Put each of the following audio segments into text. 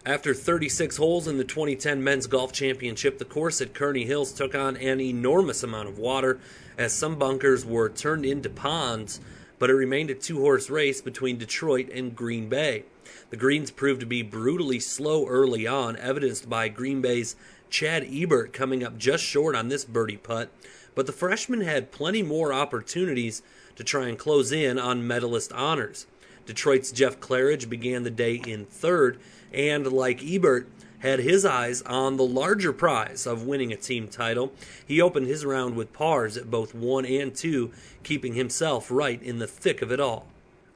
After 36 holes in the 2010 Men's Golf Championship, the course at Kearney Hills took on an enormous amount of water as some bunkers were turned into ponds, but it remained a two-horse race between Detroit and Green Bay. The greens proved to be brutally slow early on, evidenced by Green Bay's Chad Ebert coming up just short on this birdie putt, but the freshman had plenty more opportunities to try and close in on medalist honors. Detroit's Jeff Claridge began the day in third, and like Ebert, had his eyes on the larger prize of winning a team title. He opened his round with pars at both 1 and 2, keeping himself right in the thick of it all.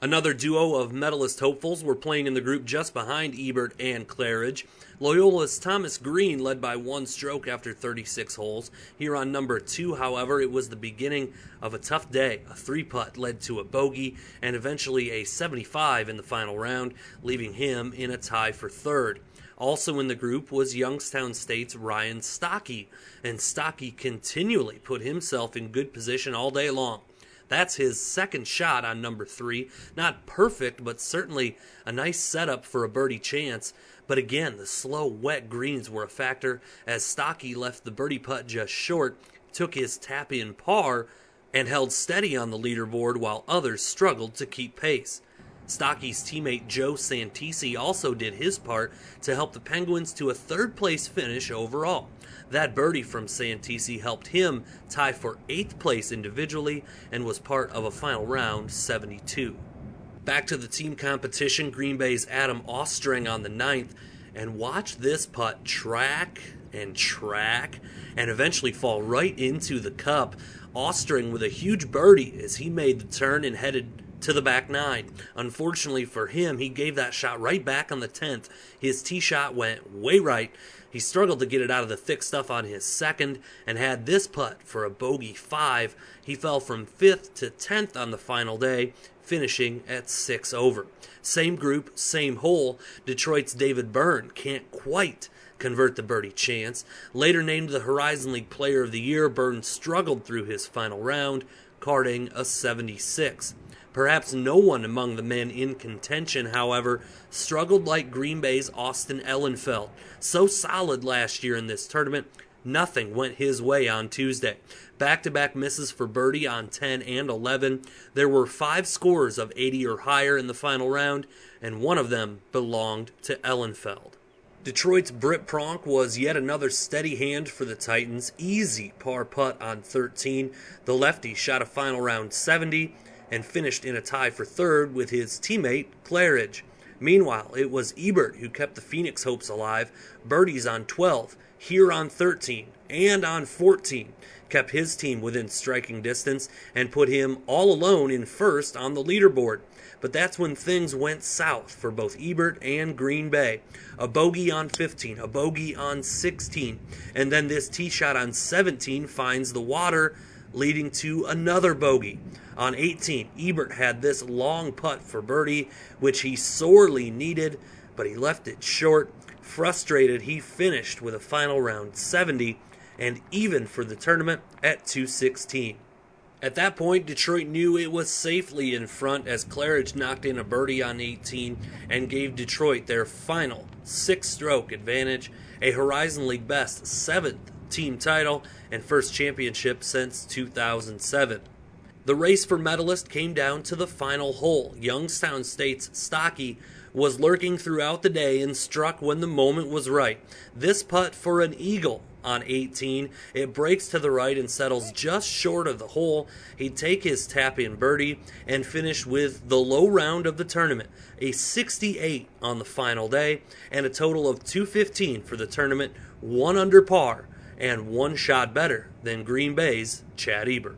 Another duo of medalist hopefuls were playing in the group just behind Ebert and Claridge. Loyola's Thomas Green led by one stroke after 36 holes. Here on number 2, however, it was the beginning of a tough day. A 3-putt led to a bogey and eventually a 75 in the final round, leaving him in a tie for third. Also in the group was Youngstown State's Ryan Stockey, and Stockey continually put himself in good position all day long. That's his second shot on number 3. Not perfect, but certainly a nice setup for a birdie chance. But again, the slow, wet greens were a factor as Stockey left the birdie putt just short, took his tap-in par, and held steady on the leaderboard while others struggled to keep pace. Stockey's teammate Joe Santisi also did his part to help the Penguins to a third-place finish overall. That birdie from Santisi helped him tie for 8th place individually and was part of a final round 72. Back to the team competition, Green Bay's Adam Ostring on the 9th, and watch this putt track and eventually fall right into the cup. Ostring with a huge birdie as he made the turn and headed to the back 9. Unfortunately for him, he gave that shot right back on the 10th. His tee shot went way right. He struggled to get it out of the thick stuff on his second and had this putt for a bogey 5. He fell from 5th to 10th on the final day, finishing at 6 over. Same group, same hole. Detroit's David Byrne can't quite convert the birdie chance. Later named the Horizon League Player of the Year, Byrne struggled through his final round, carding a 76. Perhaps no one among the men in contention, however, struggled like Green Bay's Austin Ellenfeld. So solid last year in this tournament, nothing went his way on Tuesday. Back-to-back misses for birdie on 10 and 11. There were 5 scores of 80 or higher in the final round, and one of them belonged to Ellenfeld. Detroit's Britt Pronk was yet another steady hand for the Titans. Easy par putt on 13. The lefty shot a final round 70 and finished in a tie for third with his teammate Claridge. Meanwhile, it was Ebert who kept the Phoenix hopes alive. Birdies on 12, here on 13, and on 14 kept his team within striking distance and put him all alone in first on the leaderboard. But that's when things went south for both Ebert and Green Bay. A bogey on 15, a bogey on 16, and then this tee shot on 17 finds the water, leading to another bogey. On 18, Ebert had this long putt for birdie, which he sorely needed, but he left it short. Frustrated, he finished with a final round 70, and even for the tournament at 216. At that point, Detroit knew it was safely in front as Claridge knocked in a birdie on 18 and gave Detroit their final 6-stroke advantage, a Horizon League best 7th team title and first championship since 2007. The race for medalist came down to the final hole. Youngstown State's Stockey was lurking throughout the day and struck when the moment was right. This putt for an eagle on 18. It breaks to the right and settles just short of the hole. He'd take his tap-in birdie and finish with the low round of the tournament, a 68 on the final day, and a total of 215 for the tournament, 1 under par, and 1 shot better than Green Bay's Chad Ebert.